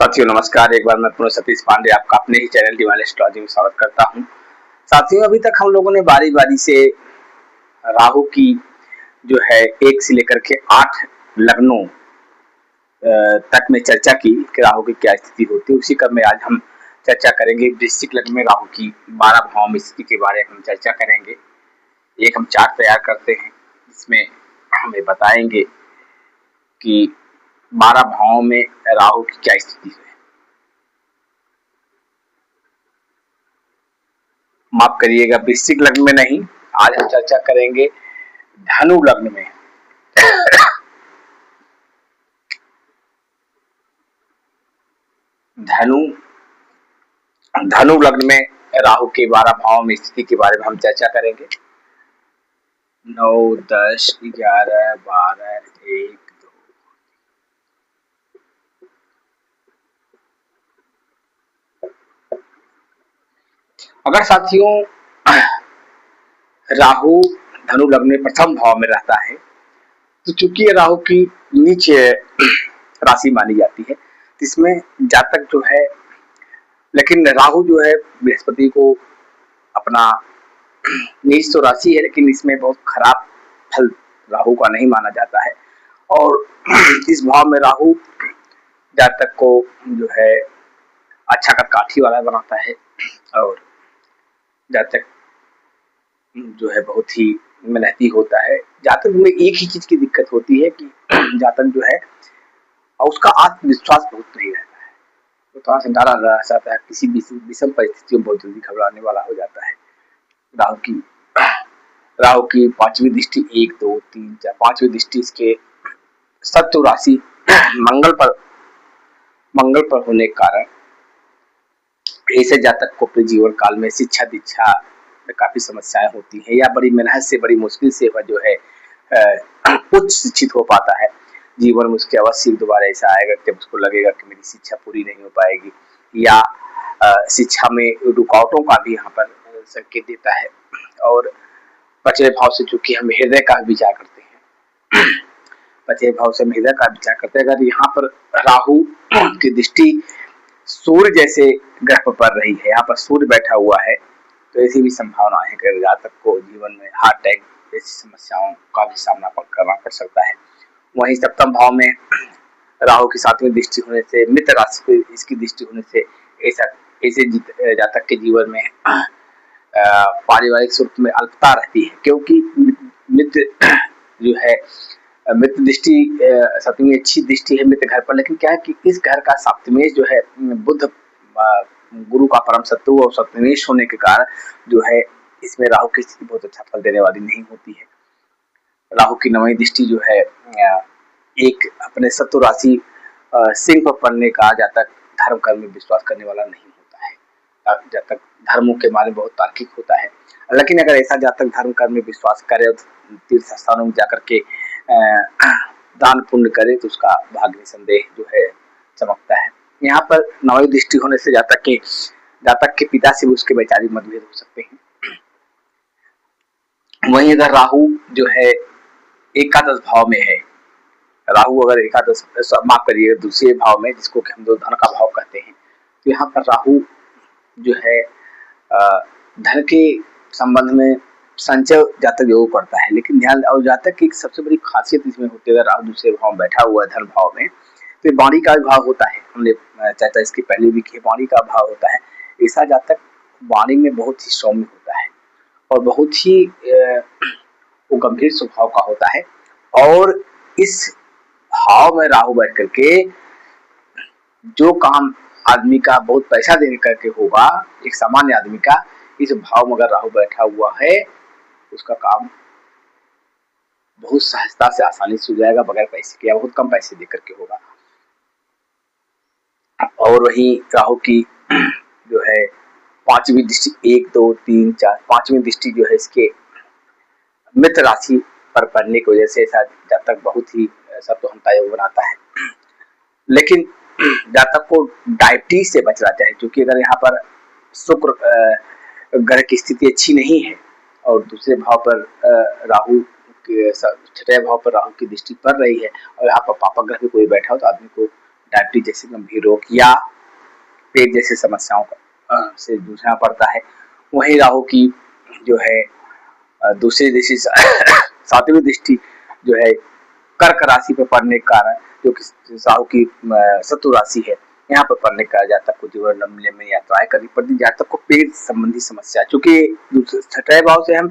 साथियों नमस्कार। एक बार मैं पुनः सतीश पांडे आपका अपने ही चैनल डिवाइन एस्ट्रोलॉजी में स्वागत करता हूं। साथियों अभी तक हम लोगों ने बारी बारी से राहु की जो है 1 से लेकर के 8 लग्नों तक में चर्चा की कि राहु की क्या स्थिति होती है। उसी क्रम में आज हम चर्चा करेंगे वृश्चिक लग्न में राहु की 12 भाव में स्थिति के बारे में हम चर्चा करेंगे। एक हम चार्ट तैयार करते हैं जिसमें हमें बताएंगे कि 12 भावों में राहु की क्या स्थिति है। माफ करिएगा, वृश्चिक लग्न में नहीं, आज हम चर्चा करेंगे धनु लग्न में। धनु लग्न में राहु के 12 भावों में स्थिति के बारे में हम चर्चा करेंगे। 9, 10, 11, 12, 1, 2। अगर साथियों राहु धनु लग्न में प्रथम भाव में रहता है तो चूंकि राहु की नीचे राशि मानी जाती है, इसमें जातक जो है, लेकिन राहु जो है बृहस्पति को अपना नीच तो राशि है, लेकिन इसमें बहुत खराब फल राहु का नहीं माना जाता है। और इस भाव में राहु जातक को जो है अच्छा का काठी वाला बनाता है और जातक जो है बहुत ही मेहनती होता है। जातक में एक ही चीज की दिक्कत होती है कि जातक जो है उसका आत्मविश्वास बहुत नहीं रहता है, तो थोड़ा सा डरा रह जाता है, किसी विषम परिस्थितियों में बहुत जल्दी घबराने वाला हो जाता है। राहु की 5वीं दृष्टि 1, 2, 3, 4 5वीं दृष्टि इसके सत्व राशि मंगल पर होने के कारण ऐसे जातक को अपने जीवन काल में शिक्षा दीक्षा में काफी समस्याएं होती है, या बड़ी मेहनत से बड़ी मुश्किल से वह जो है उच्च शिक्षित हो पाता है। जीवन में उसके अवश्य दोबारा ऐसा आएगा जब उसको लगेगा कि मेरी शिक्षा पूरी नहीं हो पाएगी, या शिक्षा में रुकावटों का भी यहाँ पर संकेत देता है। और 5वें भाव से चूंकि हम हृदय का विचार करते हैं, 5वें भाव से हम हृदय का विचार करते हैं, अगर यहाँ पर राहु की दृष्टि सूर्य जैसे ग्रह पर पड़ रही है, यहाँ पर सूर्य बैठा हुआ है, तो ऐसी भी संभावना है कि जातक को जीवन में हार्ट अटैक जैसी समस्याओं का भी सामना करना पड़ सकता है। वहीं 7वें भाव में राहु की 7वीं दृष्टि होने से, मित्र राशि पे इसकी दृष्टि होने से ऐसे जातक के जीवन में पारिवारिक सुख में अल्पता रहती है, क्योंकि मित्र जो है मित्र दृष्टि 7वीं अच्छी दृष्टि है मित्र घर पर, लेकिन क्या है कि इस घर का सप्तमेश जो है बुध गुरु का परम शत्रु और सप्तमेश होने के कारण जो है इसमें राहु की स्थिति बहुत अच्छा फल देने वाली नहीं होती है। राहु की 9वीं दृष्टि जो है एक अपने शत्रु राशि सिंह पर पड़ने का जातक धर्म कर्म में विश्वास करने वाला नहीं होता है। जातक धर्मों के बारे में बहुत तार्किक होता है, लेकिन अगर ऐसा जातक धर्म कर्म में विश्वास करे और तीर्थ स्थानों में जाकर के दान पुण्य करे तो उसका भाग्य निसंदेह जो है चमकता है। यहाँ पर 9वीं दृष्टि होने से जातक के पिता से भी उसके वैचारिक मतभेद हो सकते हैं। वहीं अगर राहु जो है एकादश भाव में है, राहु अगर एकादश माफ करिए दूसरे भाव में, जिसको कि हम धन का भाव कहते हैं, तो यहाँ पर राहु जो है धन के संबंध में संचय जातक जरूर पड़ता है, लेकिन ध्यान और जातक की सबसे बड़ी खासियत इसमें होती है, अगर राहु दूसरे भाव में बैठा हुआ है धन भाव में, तो ये वाणी का भाव होता है। हमने चर्चा इसकी पहले भी की, वाणी का भाव होता है। ऐसा जातक वाणी में बहुत ही सौम्य होता है और बहुत ही वो गंभीर स्वभाव का होता है, और इस भाव में राहु बैठ करके जो काम आदमी का बहुत पैसा देने करके होगा, एक सामान्य आदमी का, इस भाव में अगर राहु बैठा हुआ है उसका काम बहुत सहजता से आसानी से हो जाएगा, बगैर पैसे के या बहुत कम पैसे दे करके होगा। और वहीं राहु की जो है 5वीं दृष्टि 1, 2, 3, 4 5वीं दृष्टि जो है इसके मित्र राशि पर पड़ने की वजह से ऐसा जातक बहुत ही सत्वहंता योग बनाता है। लेकिन जातक को डायबिटीज से बचना चाहिए, क्योंकि अगर यहाँ पर शुक्र ग्रह की स्थिति अच्छी नहीं है और दूसरे भाव पर राहु के 6वें भाव पर राहु की दृष्टि पड़ रही है और यहाँ पर पापा ग्रह भी कोई बैठा हो, तो आदमी को डायबिटीज जैसे गंभीर रोग या पेट जैसी समस्याओं से जूझना पड़ता है। वहीं राहु की जो है दूसरी दृष्टि सातवीं दृष्टि जो है कर्क राशि पर पड़ने के कारण, जो कि राहु की शत्रु राशि है, यहाँ पर पड़ने का जातक को जीवन लंबी लंबी यात्राएं करनी पड़ती। जातक को पेट संबंधी समस्या, चूंकि छठे भाव से हम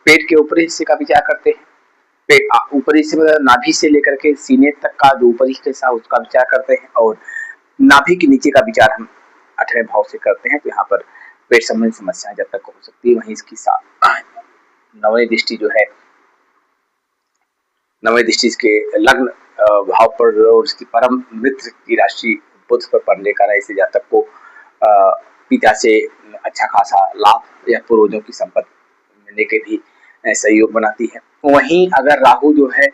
पेट के ऊपरी हिस्से का विचार करते हैं, पेट ऊपरी हिस्से मतलब नाभि से लेकर के सीने तक का जो ऊपरी हिस्सा उसका विचार करते हैं, और नाभि के नीचे का विचार हम आठवें भाव से करते हैं। तो यहाँ पर पेट संबंधी समस्याएं जब तक हो सकती है। वहीं इसकी नवमी दृष्टि जो है, नवमी दृष्टि के लग्न भाव पर और उसकी परम मित्र की राशि बुध पर पड़ने का ऐसे जातक को पिता से अच्छा खासा लाभ या पूर्वजों की संपत्ति मिलने के भी सहयोग बनाती है। वहीं अगर राहु जो है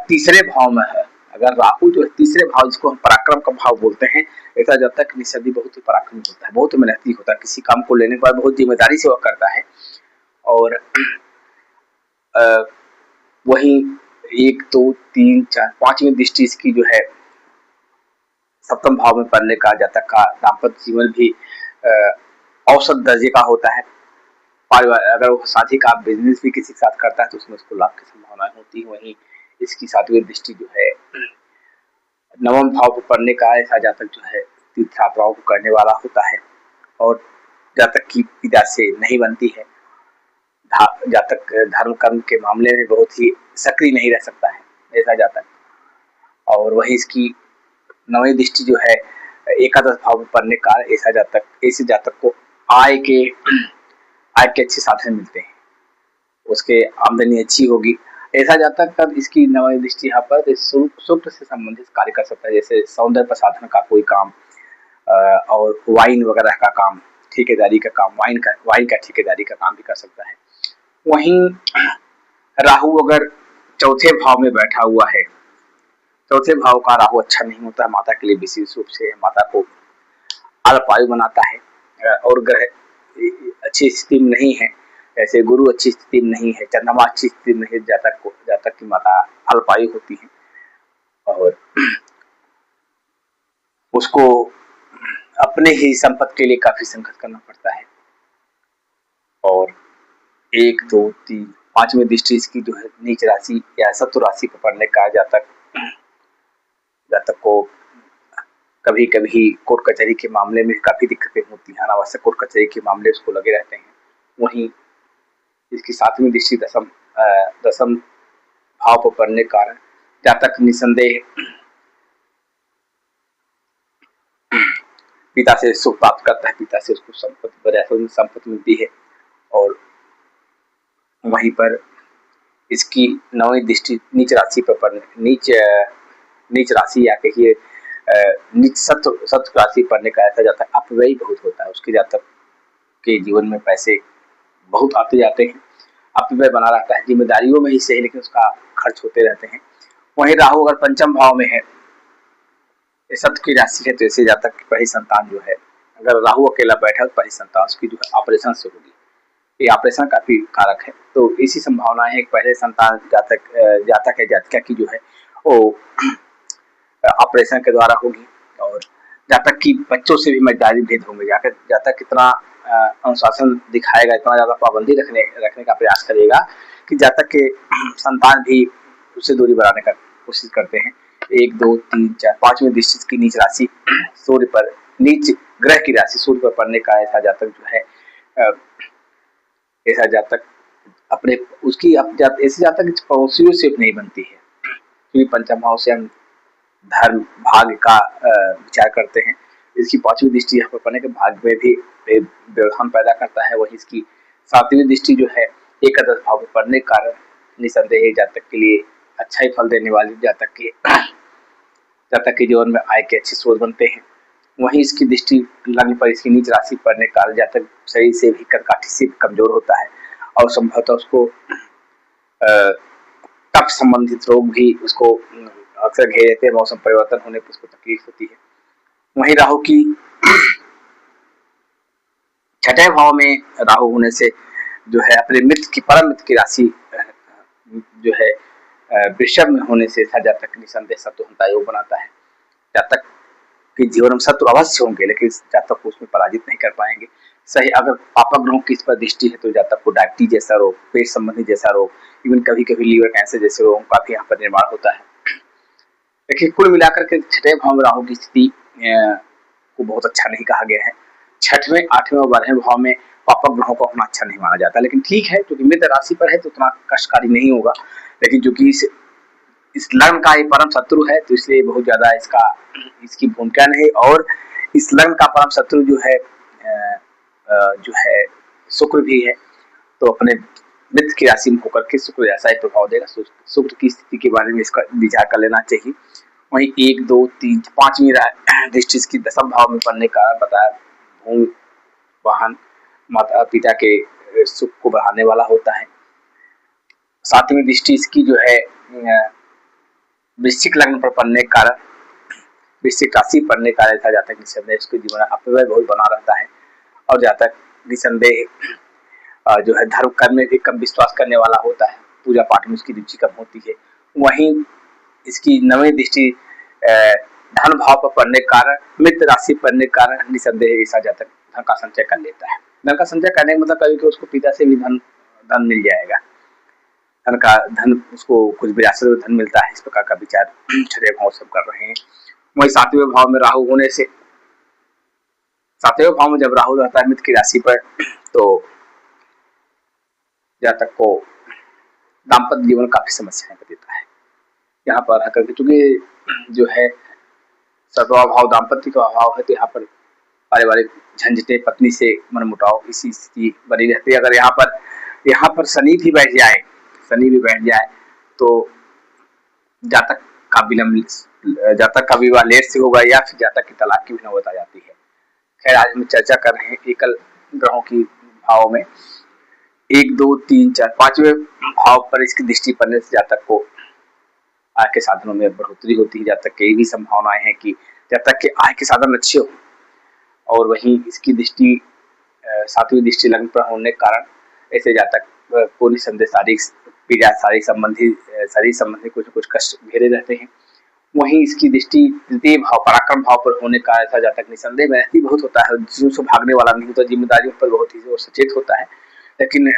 तीसरे भाव में है, अगर राहु जो है तीसरे भाव, जिसको हम पराक्रम का भाव बोलते हैं, ऐसा जातक निसंदेह बहुत ही पराक्रमी होता है, बहुत मेहनती होता है, किसी काम को लेने के बाद बहुत जिम्मेदारी से वह करता है। और वहीं 1 2 3 4 5वीं दृष्टि इसकी जो है सप्तम भाव में पड़ने का जातक का दाम्पत्य जीवन भी औसत दर्जे का होता है। अगर वो साथी का बिजनेस भी किसी के साथ करता है तो उसमें उसको लाभ की संभावनाएं होती है। वहीं इसकी सातवीं दृष्टि जो है नवम भाव पर पड़ने का ऐसा जातक जो है तीर्थ यात्राओं को करने वाला होता है, और जातक की पिता से नहीं बनती है। जातक धर्म कर्म के मामले में बहुत ही सक्रिय नहीं रह सकता है ऐसा जातक। और वही इसकी नवीं दृष्टि जो है एकादश भाव में पड़ने का ऐसा जातक, ऐसे जातक को आय के अच्छे साधन मिलते हैं, उसके आमदनी अच्छी होगी। ऐसा जातक तब इसकी नवीं दृष्टि यहाँ पर सूक्त से संबंधित कार्य कर सकता है, जैसे सौंदर्य प्रसाधन का कोई काम और वाइन वगैरह का काम, ठेकेदारी का काम, वाइन का ठेकेदारी का काम भी कर सकता है। वहीं राहु अगर चौथे भाव में बैठा हुआ है, चौथे भाव का राहु अच्छा नहीं होता है माता के लिए, विशेष रूप से माता को अल्पायु बनाता है। और ग्रह अच्छी स्थिति में नहीं है, ऐसे गुरु अच्छी स्थिति में नहीं है, चंद्रमा अच्छी स्थिति में नहीं, जातक की माता अल्पायु होती है और उसको अपने ही संपत्ति के लिए काफी संघर्ष करना पड़ता है। और 1 2 3 5वीं दृष्टि इसकी जो है नीच राशि या शत्रु राशि पर पड़ने का जातक को कभी कभी कोर्ट कचहरी के मामले में काफी दिक्कतें होती हैं, अनावश्यक कोर्ट कचहरी के मामले उसको लगे रहते हैं। वहीं इसकी 7वीं दृष्टि दसम भाव पर पड़ने के कारण जातक निसंदेह पिता से सुख प्राप्त करता है, पिता से उसको संपत्ति मिलती है। और वहीं पर इसकी 9वीं दृष्टि नीच राशि पर पड़ने, नीच राशि या कहिए नीच सत्व राशि पड़ने का ऐसा जातक अपव्यय बहुत होता है, उसके जातक के जीवन में पैसे बहुत आते जाते हैं, अपव्यय बना रहता है, जिम्मेदारियों में ही सही लेकिन उसका खर्च होते रहते हैं। वहीं राहु अगर पंचम भाव में है, सत्व की राशि है, तो ऐसे जातक की पहली संतान जो है, अगर राहु अकेला बैठा तो पहली संतान उसकी जो है ऑपरेशन से होगी, ये ऑपरेशन काफी कारक है। तो इसी संभावना है कि पहले संतान जातक है जातिका की जो है वो ऑपरेशन के द्वारा होगी। और जातक की बच्चों से भी मजदारी भेद होंगे, जातक कितना अनुशासन दिखाएगा, इतना ज्यादा पाबंदी रखने का प्रयास करेगा कि जातक के संतान भी उससे दूरी बनाने का कोशिश करते हैं। 1 2 3 4 5वीं दृष्टि की नीच राशि सूर्य पर, नीच ग्रह की राशि सूर्य पर पड़ने का ऐसा जातक जो है ऐसा जातक अपने उसकी ऐसे जातक पड़ोसियों से नहीं बनती है, क्योंकि पंचम भाव से हम धर्म भाग्य का विचार करते हैं। इसकी 5वीं दृष्टि यहाँ पर पड़ने के भाग्य में भी व्यवधान पैदा करता है। वही इसकी 7वीं दृष्टि जो है एकादश भाव में पड़ने के कारण निसंदेह जातक के लिए अच्छा ही फल देने वाली, जातक के जीवन में आय के अच्छे स्रोत बनते हैं। वहीं इसकी दृष्टि लग्न पर इसकी नीच राशि पड़ने के कारण जातक शरीर से भी कर्काठी से कमजोर होता है और संभवतः उसको कफ संबंधित रोग भी उसको अक्सर घेरे रहते हैं, मौसम परिवर्तन होने पर उसको तकलीफ होती है। वहीं राहु की छठे भाव में राहु होने से जो है अपने मित्र की परम मित्र की राशि जो है वृषभ में होने से जातक निसंदेह सत्वहंता योग बनाता है। जातक कि जीवन में शत्रु अवश्य होंगे, लेकिन जातक को उसमें पराजित नहीं कर पाएंगे। सही अगर पापक ग्रहों की इस पर दृष्टि है तो जातक को डायबिटीज जैसा रोग, पेट संबंधी जैसा रोग, इवन कभी कभी लीवर कैंसर जैसे रोगों का भी यहाँ पर निर्माण होता है। देखिए कुल मिलाकर के छठे भाव में राहु की स्थिति को बहुत अच्छा नहीं कहा गया है। छठवें, आठवें और 12वें भाव में पापक ग्रहों को अपना अच्छा नहीं माना जाता, लेकिन ठीक है क्योंकि मित्र राशि पर है तो उतना कष्टकारी नहीं होगा। लेकिन जो कि इस लग्न का एक परम शत्रु है तो इसलिए बहुत ज्यादा इसकी भूमिका नहीं। और इस लग्न का परम शत्रु जो है शुक्र भी है, तो अपने मित्र की राशि में होकर के शुक्र ऐसा ही प्रभाव देगा। शुक्र की स्थिति के बारे में इसका विचार कर लेना चाहिए। वहीं 1, 2, 3, 5वीं दृष्टि इसकी दशम भाव में पड़ने का बताया, भूमि, वाहन, माता पिता के सुख को बढ़ाने वाला होता है। 7वीं दृष्टि इसकी जो है वृश्चिक लग्न पर पड़ने के कारण, वृश्चिक राशि पड़ने का ऐसा जातक निसंदेह उसके जीवन अपव्यय बहुत बना रहता है और जातक निसंदेह जो है धर्म कर्म में भी कम विश्वास करने वाला होता है, पूजा पाठ में उसकी रुचि कम होती है। वहीं इसकी 9वीं दृष्टि धन भाव पर पड़ने के कारण, मित्र राशि पड़ने के कारण निसंदेह ऐसा जातक धन का संचय कर लेता है। धन का संचय करने का मतलब कभी कि उसको पिता से भी धन मिल जाएगा, धन उसको कुछ विरासत में धन मिलता है, इस प्रकार का विचार छठे भाव सब कर रहे हैं। वही 7वें भाव में राहु होने से, 7वें भाव में जब राहु रहता है मित्र की राशि पर तो जातक को दाम्पत्य जीवन काफी समस्याएं देता है। यहाँ पर आकर के चूंकि जो है 7वां भाव दाम्पत्य का भाव है तो यहाँ पर पारिवारिक झंझटें, पत्नी से मनमुटाव, इसी स्थिति बनी रहती है। अगर यहाँ पर शनि भी बैठ जाए तो जातक का विवाह लेट से होगा या फिर जातक की तलाक की भी नौबत आ जाती है। खैर आज हम चर्चा कर रहे हैं एकल ग्रहों की भाव में 1, 2, 3, 4, 5वें भाव पर इसकी दृष्टि पड़ने से जातक को आय के साधनों में बढ़ोतरी होती है। जातक की भी संभावनाएं हैं कि जातक के आय के साधन अच्छे हो। और वहीं इसकी दृष्टि 7वीं दृष्टि लग्न पर होने के कारण ऐसे जातक को निसंदेह शारीरिक पीड़ा, शरीर संबंधी कुछ कष्ट घेरे रहते हैं। वहीं इसकी दृष्टि 3 भाव पराक्रम भाव पर होने का ऐसा जातक निसंदेह मेहनती बहुत होता है, जीवन से भागने वाला नहीं होता, जिम्मेदारियों पर बहुत ही सचेत होता है, लेकिन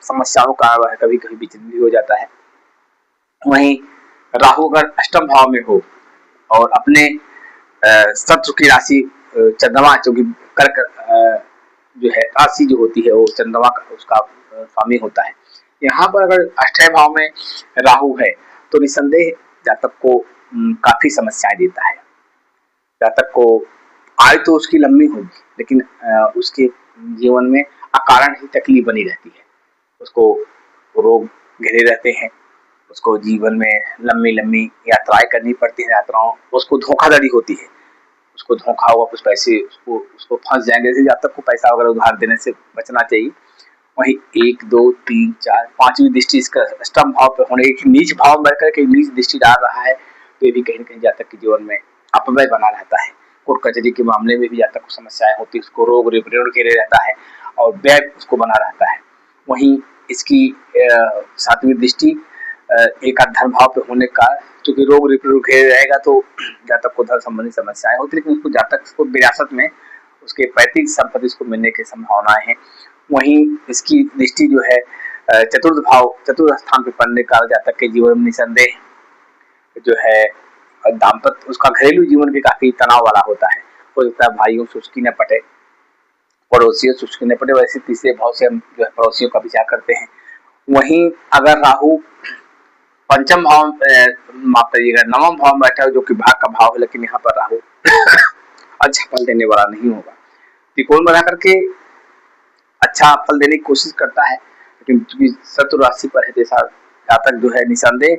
समस्याओं का वह कभी कभी विचलित भी हो जाता है। वहीं राहु अगर अष्टम भाव में हो और अपने शत्रु की राशि चंद्रमा, जो कि कर्क जो है राशि जो होती है वो चंद्रमा उसका स्वामी होता है, यहाँ पर अगर अष्टम भाव में राहु है तो निसंदेह जातक को काफी समस्याएं देता है। जातक को आय तो उसकी लंबी होगी लेकिन उसके जीवन में अकारण ही तकलीफ बनी रहती है, उसको रोग घेरे रहते हैं, उसको जीवन में लंबी यात्राएं करनी पड़ती है, यात्राओं उसको धोखाधड़ी होती है, उसको धोखा हुआ कुछ पैसे उसको फंस जाएंगे। जैसे जातक को पैसा वगैरह उधार देने से बचना चाहिए। वहीं 1, 2, 3, 4, 5वीं दृष्टि इसका अष्टम भाव पर होने की नीच भाव बढ़कर के नीच दृष्टि डाल रहा है तो ये भी कहीं न कहीं जातक के जीवन में अपव्यय बना रहता है। कोर्ट कचहरी के मामले में भी जातक को समस्याएं होती है, उसको रोग ऋण घेरे रहता है और व्यय उसको बना रहता है। वहीं इसकी 7वीं दृष्टि एक धन भाव पे होने का, क्योंकि रोग ऋण घेरे रहेगा तो जातक को धन संबंधी समस्याएं होती है, लेकिन उसको जातक को विरासत में उसके पैतृक संपत्ति को मिलने की संभावनाएं हैं। वहीं इसकी दृष्टि जो है चतुर्थ स्थान पे पड़ने का जातक के जीवन में निसंदेह जो है दाम्पत्य, उसका घरेलू जीवन भी काफी तनाव वाला होता है। हो सकता है भाइयों से उसकी न पटे, पड़ोसियों से उसकी न पटे, वैसे तीसरे भाव से हम जो है पड़ोसियों का विचार करते हैं। वहीं अगर राहु पंचम भाव माफ करिएगा 9वां भाव में बैठा है जो कि भाग का भाव है, लेकिन यहाँ पर राहु अच्छा फल देने वाला नहीं होगा। त्रिकोण बना करके अच्छा फल देने की कोशिश करता है, लेकिन चूंकि शत्रु राशि पर है जैसा जातक जो है निसंदेह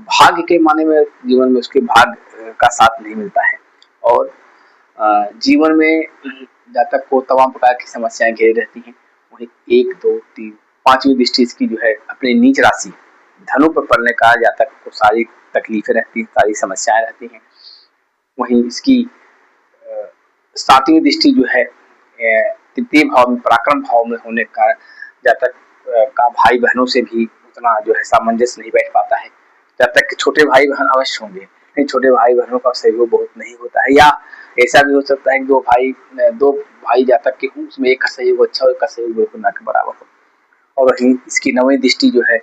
भाग्य के माने में जीवन में उसके भाग्य का साथ नहीं मिलता है और जीवन में जातक को तमाम प्रकार की समस्याएं घेरे रहती हैं। वही 1, 2, 3, 5वीं दृष्टि इसकी जो है अपने नीच राशि धनु पर पड़ने का जातक को सारी तकलीफें रहती हैं, सारी समस्याएं रहती हैं। वहीं इसकी 7वीं दृष्टि जो है तृतीय भाव में पराक्रम भाव में होने का जातक का भाई बहनों से भी उतना जो है सामंजस्य नहीं बैठ पाता है। जब तक कि छोटे भाई बहन अवश्य होंगे, लेकिन छोटे भाई बहनों का सहयोग बहुत नहीं होता है, या ऐसा भी हो सकता है कि दो भाई जातक के हों, उसमें एक का सहयोग अच्छा हो, एक का सहयोग बिल्कुल ना के बराबर हो। और वहीं इसकी नवीं दृष्टि जो है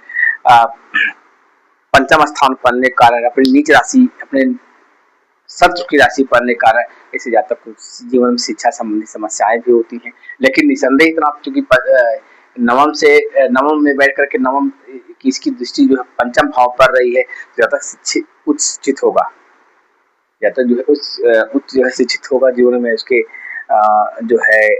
पंचम स्थान पढ़ने के कारण अपनी नीच राशि, अपने शत्रु की राशि पढ़ने के कारण ऐसे जातक को जीवन में शिक्षा संबंधी समस्याएं भी होती हैं। लेकिन निसंदेह इतना, चूंकि नवम में बैठ करके नवम की इसकी दृष्टि जो है पंचम भाव पढ़ रही है, जातक उच्च शिक्षित होगा, जातक जो है उच्च जो है शिक्षित होगा, जीवन में उसके जो है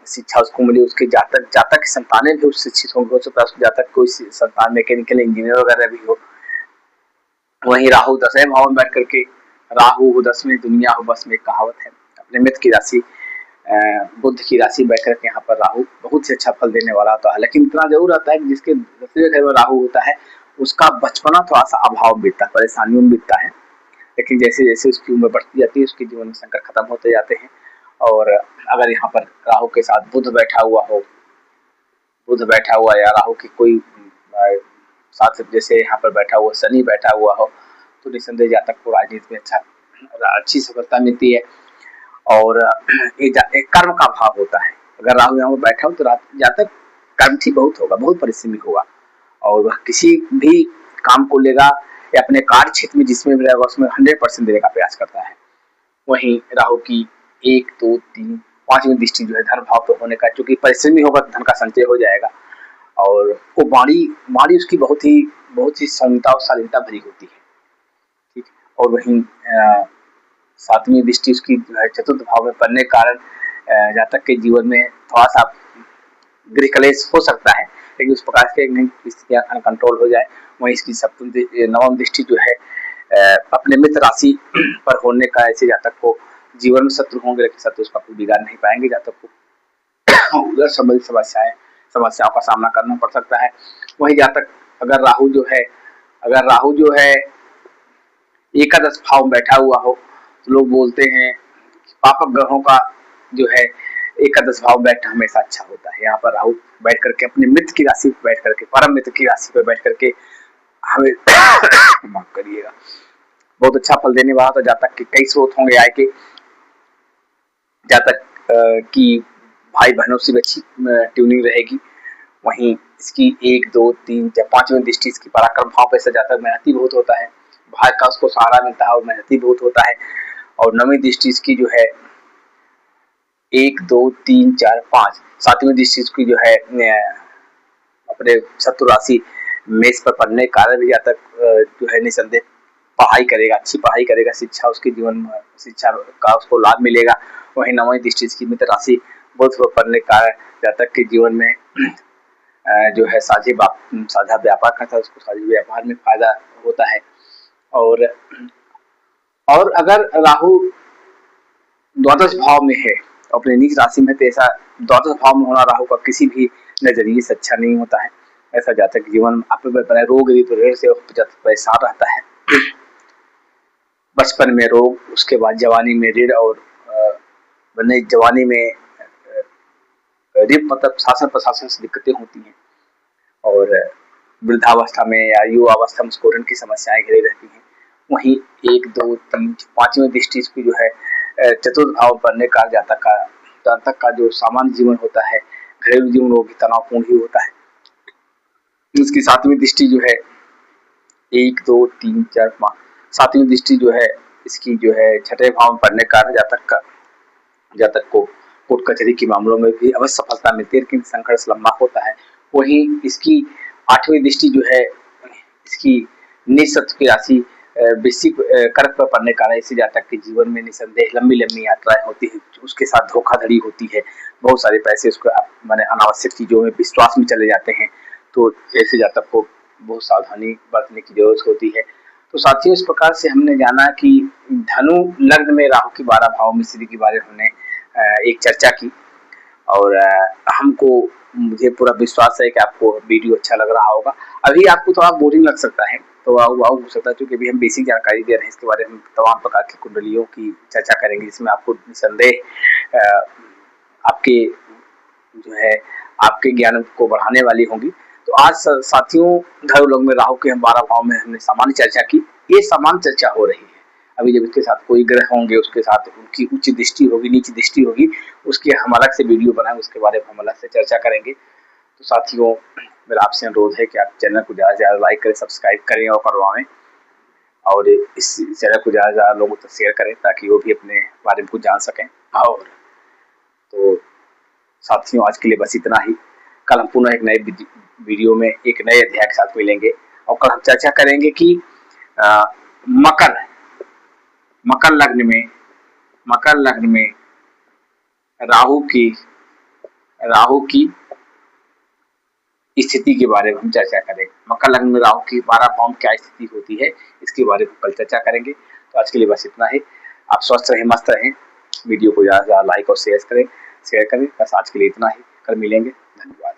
शिक्षा उसको मिली, उसके जातक की संतानें भी उच्च शिक्षित होंगे। हो सकता है उसके जातक कोई संतान मैकेनिकल इंजीनियर वगैरह भी हो। वहीं राहु 10वें भाव में बैठ करके, राहु हो 10 में, दुनिया हो बस में, एक कहावत है। अपने मित्र की राशि बुध की राशि बैठ करके यहाँ पर राहु बहुत ही अच्छा फल देने वाला होता है। लेकिन इतना जरूर आता है कि जिसके 10वें घर में राहु होता है उसका बचपना थोड़ा सा अभाव बीतता है, परेशानियों में बीतता है। लेकिन जैसे जैसे उसकी उम्र बढ़ती जाती है, उसके जीवन में संकट खत्म होते जाते हैं। और अगर यहाँ पर राहु के साथ बुध बैठा हुआ या राहु की कोई साथ जैसे यहाँ पर बैठा हुआ शनि बैठा हुआ हो, तो निसंदेह जातक को राजनीति में अच्छी सफलता मिलती है। और एक कर्म का भाव होता है। अगर राहु यहाँ पर बैठा हो तो जातक कर्मठी बहुत होगा, बहुत परिश्रमी होगा, और वह किसी भी काम को लेगा या अपने कार्य क्षेत्र में जिसमें भी रहेगा उसमें 100% देने का प्रयास करता है। वहीं राहु की 1, 2, 3, 5वीं दृष्टि जो है धन भाव पे होने का, क्योंकि परिश्रमी होगा धन का संचय हो जाएगा। और वो वाणी उसकी बहुत ही सौम्यता और शालीनता भरी होती है, ठीक। और वहीं 7वीं दृष्टि उसकी जो है चतुर्थ भाव में पड़ने के कारण जातक के जीवन में थोड़ा सा गृह कलेश हो सकता है, लेकिन उस प्रकार से स्थितियां अनकंट्रोल हो जाए। वहीं इसकी नवम दृष्टि जो है अपने मित्र राशि पर होने का, ऐसे जातक को जीवन में शत्रु होंगे लेकिन शत्रु उसका कोई बिगाड़ नहीं पाएंगे। जातक को उधर संबंधित समस्याओं का सामना करना पड़ सकता है। वही जातक अगर राहु जो है एकादश भाव में बैठा हुआ हो, तो लोग बोलते हैं पापक ग्रहों का जो है एकादश भाव बैठना हमेशा अच्छा होता है। यहाँ पर राहु बैठ करके अपने मित्र की राशि पर बैठ करके, परम मित्र की राशि पर बैठ करके हमें माफ करिएगा, बहुत अच्छा फल देने वाला। तो जातक के कई स्रोत होंगे आय के, जातक की भाई बहनों से अच्छी ट्यूनिंग रहेगी। वहीं इसकी 1, 2, 3 या 5वीं दृष्टि इसकी पराक्रम भाव पे से जातक मेहनती बहुत होता है, भाई का उसको सहारा मिलता है और मेहनती बहुत होता है। और 9वीं दृष्टि इसकी जो है 1, 2, 3, 4, 5, 7वीं दृष्टि इसकी जो है अपने शत्रु राशि मेष पर पढ़ने के कारण भी जातक जो है निसंदेह पढ़ाई करेगा, अच्छी पढ़ाई करेगा, शिक्षा उसके जीवन में शिक्षा का उसको लाभ मिलेगा। वहीं 9वीं दृष्टि इसकी मित्र राशि बुध पर पढ़ने के कारण जातक के जीवन में जो है साझा व्यापार करता है, उसको साझा व्यापार में फायदा होता है। और अगर राहु द्वादश भाव में है अपने नीच राशि में, तो ऐसा द्वादश भाव में होना राहु का किसी भी नजरिए से अच्छा नहीं होता है। ऐसा जातक जीवन अपने रोग से परेशान रहता है। बचपन में रोग, उसके बाद जवानी में ऋण, और जवानी में मतलब शासन प्रशासन से दिक्कतें होती हैं, और वृद्धावस्था में या युवावस्था में उसको ऋण की समस्याएं घिरी रहती हैं। वहीं 1, 2, 3, 5वीं दृष्टि इसकी जो है चतुर्थ भाव पढ़ने का जातक का जो सामान्य जीवन होता है, घरेलू जीवन वो भी तनावपूर्ण ही होता है। इसकी 7वीं दृष्टि जो है 1, 2, 3, 4, 5, 7वीं दृष्टि जो है इसकी जो है 6ठे भाव में पढ़ने का जातक को कोर्ट कचहरी के मामलों में भी अवश्य सफलता मिलती है, लेकिन संघर्ष लंबा होता है। वहीं इसकी 8वीं दृष्टि जो है इसकी नीच शत्रु की राशि वृश्चिक कर्क पर पड़ने का कारण इसी जातक के जीवन में निसंदेह लंबी यात्राएं होती है, उसके साथ धोखाधड़ी होती है, बहुत सारे पैसे उसको माने अनावश्यक चीजों में विश्वास में चले जाते हैं। तो ऐसे जातक को बहुत सावधानी बरतने की जरूरत होती है। तो साथियों, इस प्रकार से हमने जाना कि धनु लग्न में राहु की 12 भाव में स्थिति के बारे में हमने एक चर्चा की, और मुझे पूरा विश्वास है कि आपको वीडियो अच्छा लग रहा होगा। अभी आपको थोड़ा बोरिंग लग सकता है, तो वाव हो सकता है, क्योंकि अभी हम बेसिक जानकारी दे रहे हैं, इसके बारे में तमाम प्रकार की कुंडलियों की चर्चा करेंगे, जिसमें आपको निसंदेह आपके जो है आपके ज्ञान को बढ़ाने वाली होंगी। तो आज साथियों, धनु लग्न में राहु के हम 12 भाव में हमने सामान्य चर्चा की। ये सामान्य चर्चा हो रही है, अभी जब इसके साथ कोई ग्रह होंगे, उसके साथ उनकी उच्च दृष्टि होगी, नीच दृष्टि होगी, उसकी हम अलग से वीडियो बनाएं, उसके बारे में हम अलग से चर्चा करेंगे। तो साथियों, मेरा आपसे अनुरोध है कि आप चैनल को ज़्यादा से ज़्यादा लाइक करें, सब्सक्राइब करें और करवाएं, और इस चैनल को ज़्यादा से ज़्यादा लोगों तक शेयर करें ताकि वो भी अपने बारे में कुछ जान सकें। और तो साथियों, आज के लिए बस इतना ही। कल हम पुनः एक नए वीडियो में एक नए अध्याय के साथ मिलेंगे, और कल हम चर्चा करेंगे कि मकर लग्न में राहु की स्थिति के बारे में हम चर्चा करेंगे। मकर लग्न में राहु की 12 पाँव क्या स्थिति होती है, इसके बारे में कल चर्चा करेंगे। तो आज के लिए बस इतना ही। आप स्वस्थ रहें, मस्त रहें, वीडियो को ज़्यादा से ज़्यादा लाइक और शेयर करें। बस आज के लिए इतना ही, कल मिलेंगे। धन्यवाद।